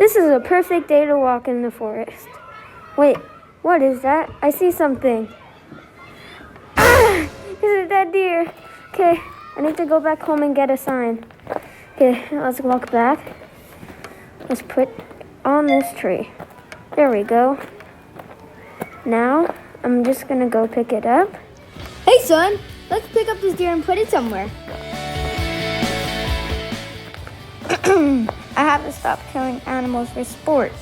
This is a perfect day to walk in the forest. Wait, what is that? I see something. Ah! Is it that deer? Okay, I need to go back home and get a sign. Okay, let's walk back. Let's put on this tree. There we go. Now, I'm just gonna go pick it up. Hey son, let's pick up this deer and put it somewhere. I have to stop killing animals for sport.